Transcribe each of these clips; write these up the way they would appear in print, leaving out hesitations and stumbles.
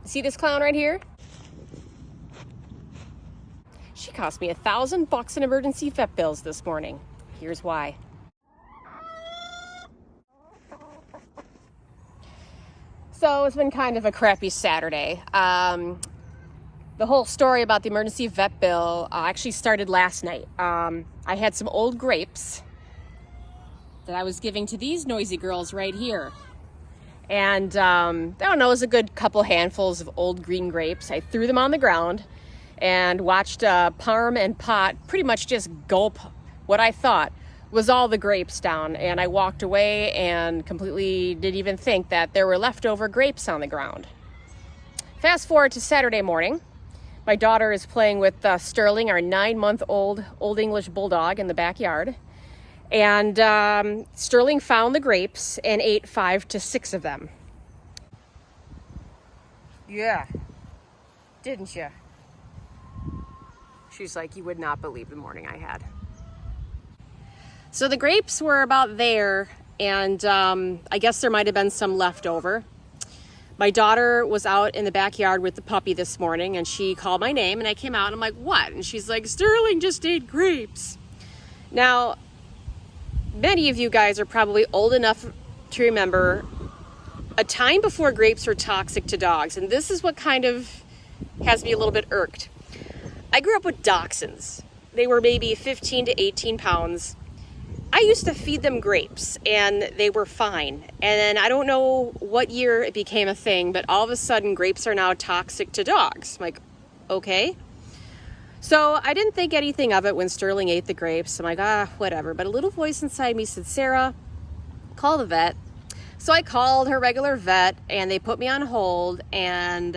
See this clown right here? She cost me $1,000 in emergency vet bills this morning. Here's why. So it's been kind of a crappy Saturday. The whole story about the emergency vet bill actually started last night. I had some old grapes that I was giving to these noisy girls right here. And I don't know, it was a good couple handfuls of old green grapes. I threw them on the ground and watched Parm and Pot pretty much just gulp what I thought was all the grapes down. And I walked away and completely didn't even think that there were leftover grapes on the ground. Fast forward to Saturday morning. My daughter is playing with Sterling, our 9-month-old Old English Bulldog, in the backyard. And Sterling found the grapes and ate 5 to 6 of them. Yeah, didn't you? She's like, you would not believe the morning I had. So the grapes were about there, and I guess there might have been some left over. My daughter was out in the backyard with the puppy this morning, and she called my name, and I came out, and I'm like, what? And she's like, Sterling just ate grapes. Now, many of you guys are probably old enough to remember a time before grapes were toxic to dogs, and this is what kind of has me a little bit irked. I grew up with dachshunds. They were maybe 15 to 18 pounds. I used to feed them grapes, and they were fine. And then I don't know what year it became a thing, but all of a sudden grapes are now toxic to dogs. I'm like, okay. So I didn't think anything of it when Sterling ate the grapes. I'm like, whatever. But a little voice inside me said, Sarah, call the vet. So I called her regular vet, and they put me on hold, and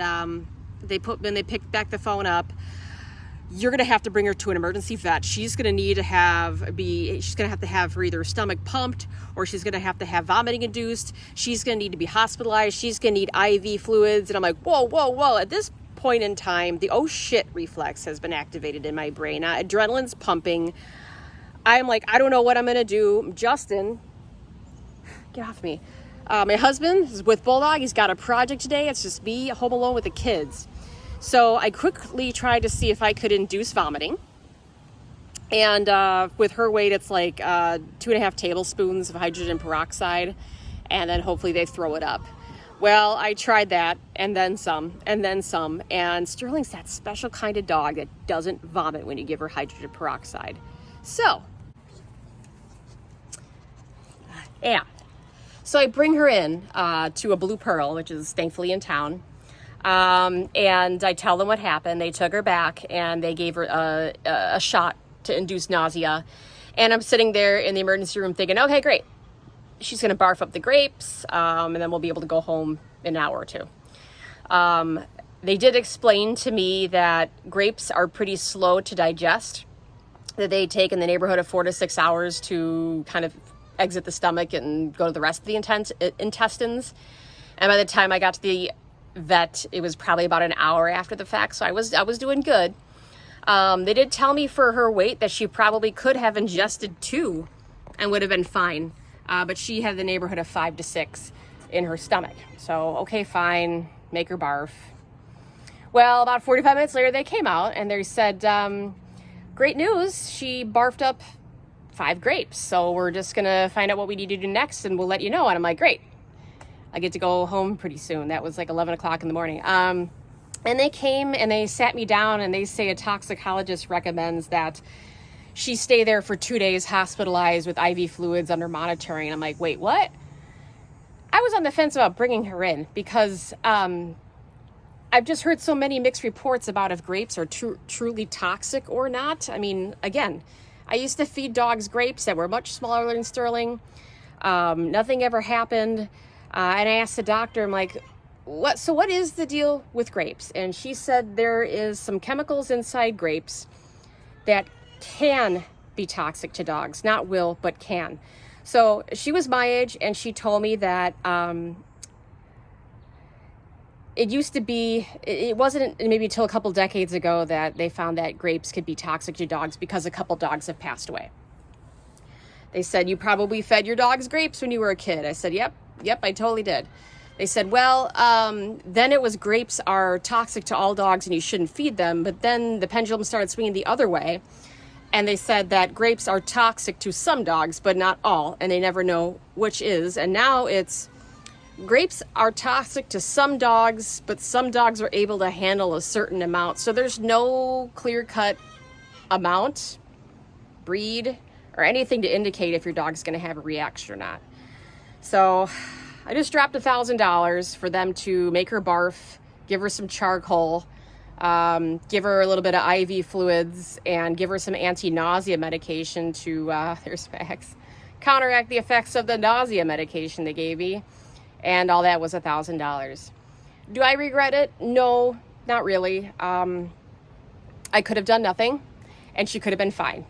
they picked back the phone up. You're going to have to bring her to an emergency vet. She's going to have to have her either stomach pumped, or she's going to have vomiting induced. She's going to need to be hospitalized. She's going to need IV fluids. And I'm like, whoa. At this point in time, the oh shit reflex has been activated in my brain. Adrenaline's pumping. I'm like, I don't know what I'm going to do. Justin, get off me. My husband is with Bulldog. He's got a project today. It's just me home alone with the kids. So I quickly tried to see if I could induce vomiting. And with her weight, it's like 2.5 tablespoons of hydrogen peroxide. And then hopefully they throw it up. Well, I tried that, and then some, and Sterling's that special kind of dog that doesn't vomit when you give her hydrogen peroxide. So, yeah. So I bring her in to a Blue Pearl, which is thankfully in town, and I tell them what happened. They took her back, and they gave her a shot to induce nausea, and I'm sitting there in the emergency room thinking, okay, great. She's going to barf up the grapes, and then we'll be able to go home in an hour or two. They did explain to me that grapes are pretty slow to digest, that they take in the neighborhood of 4 to 6 hours to kind of exit the stomach and go to the rest of the intestines. And by the time I got to the vet, it was probably about an hour after the fact, so I was doing good. They did tell me for her weight that she probably could have ingested 2 and would have been fine. But she had the neighborhood of 5 to 6 in her stomach. So, okay, fine, make her barf. Well, about 45 minutes later, they came out and they said, great news, she barfed up 5 grapes. So we're just going to find out what we need to do next, and we'll let you know. And I'm like, great. I get to go home pretty soon. That was like 11 o'clock in the morning. And they came and they sat me down, and they say a toxicologist recommends that she stay there for 2 days hospitalized with IV fluids under monitoring. And I'm like, wait, what? I was on the fence about bringing her in because I've just heard so many mixed reports about if grapes are truly toxic or not. I mean, again, I used to feed dogs grapes that were much smaller than Sterling. Nothing ever happened. And I asked the doctor, I'm like, what is the deal with grapes? And she said there is some chemicals inside grapes that can be toxic to dogs. Not will, but can. So she was my age, and she told me that it used to be, it wasn't maybe until a couple decades ago that they found that grapes could be toxic to dogs because a couple dogs have passed away. They said, you probably fed your dogs grapes when you were a kid. I said, yep, I totally did. They said, well, then it was grapes are toxic to all dogs and you shouldn't feed them. But then the pendulum started swinging the other way. And they said that grapes are toxic to some dogs, but not all. And they never know which is. And now it's grapes are toxic to some dogs, but some dogs are able to handle a certain amount. So there's no clear-cut amount, breed, or anything to indicate if your dog's going to have a reaction or not. So I just dropped $1,000 for them to make her barf, give her some charcoal, give her a little bit of IV fluids, and give her some anti-nausea medication to, there's facts, counteract the effects of the nausea medication they gave me. And all that was $1,000. Do I regret it? No, not really. I could have done nothing, and she could have been fine,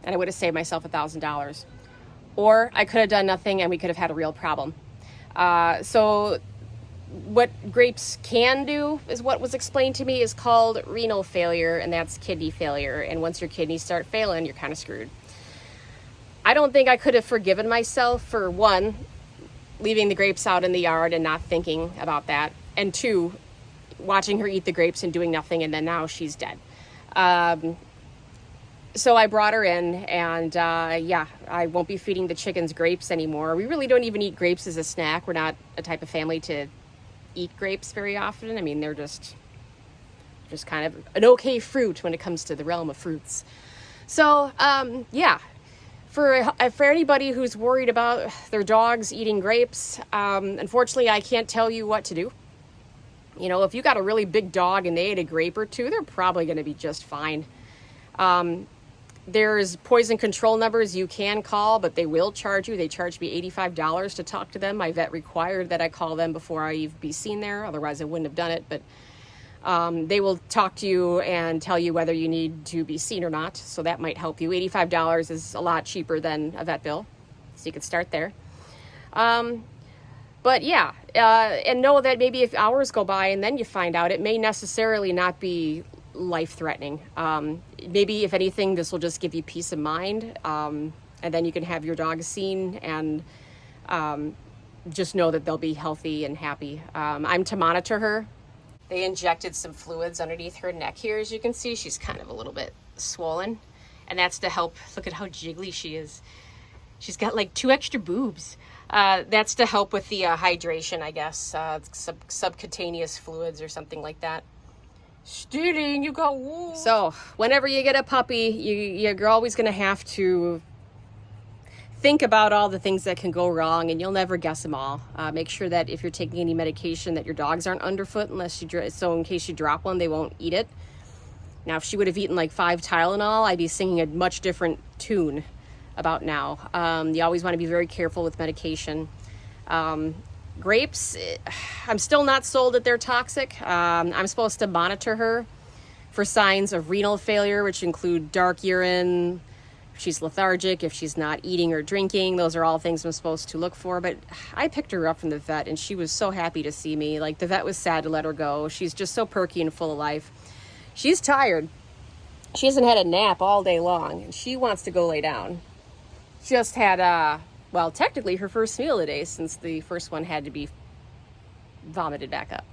and I would have saved myself $1,000. Or I could have done nothing, and we could have had a real problem. So what grapes can do is what was explained to me is called renal failure, and that's kidney failure. And once your kidneys start failing, you're kind of screwed. I don't think I could have forgiven myself for, one, leaving the grapes out in the yard and not thinking about that, and two, watching her eat the grapes and doing nothing, and then now she's dead. So I brought her in, and yeah, I won't be feeding the chickens grapes anymore. We really don't even eat grapes as a snack. We're not a type of family to eat grapes very often. I mean, they're just kind of an okay fruit when it comes to the realm of fruits. So yeah, for anybody who's worried about their dogs eating grapes, unfortunately, I can't tell you what to do. You know, if you got a really big dog and they ate a grape or two, they're probably going to be just fine. There's poison control numbers you can call, but they will charge you. They charged me $85 to talk to them. My vet required that I call them before I even be seen there. Otherwise, I wouldn't have done it. But they will talk to you and tell you whether you need to be seen or not. So that might help you. $85 is a lot cheaper than a vet bill. So you could start there. But yeah, and know that maybe if hours go by and then you find out, it may necessarily not be life-threatening. Maybe if anything, this will just give you peace of mind, and then you can have your dog seen and just know that they'll be healthy and happy. I'm to monitor her. They injected some fluids underneath her neck here. As you can see, she's kind of a little bit swollen, and that's to help. Look at how jiggly she is. She's got like 2 extra boobs. That's to help with the hydration, I guess, subcutaneous fluids or something like that. Stealing, you got wool. So whenever you get a puppy, you're always going to have to think about all the things that can go wrong, and you'll never guess them all. Make sure that if you're taking any medication that your dogs aren't underfoot, so in case you drop one, they won't eat it. Now, if she would have eaten like 5 Tylenol, I'd be singing a much different tune about now. You always want to be very careful with medication. Grapes, I'm still not sold that they're toxic. I'm supposed to monitor her for signs of renal failure, which include dark urine, if she's lethargic, if she's not eating or drinking. Those are all things I'm supposed to look for. But I picked her up from the vet, and she was so happy to see me. Like, the vet was sad to let her go. She's just so perky and full of life. She's tired. She hasn't had a nap all day long, and she wants to go lay down. Just had, well, technically her first meal today, since the first one had to be vomited back up.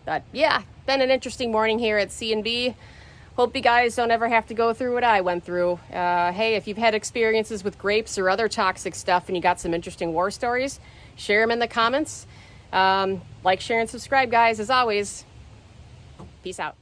But yeah, been an interesting morning here at C&B. Hope you guys don't ever have to go through what I went through. Hey, if you've had experiences with grapes or other toxic stuff and you got some interesting war stories, share them in the comments. Like, share, and subscribe, guys. As always, peace out.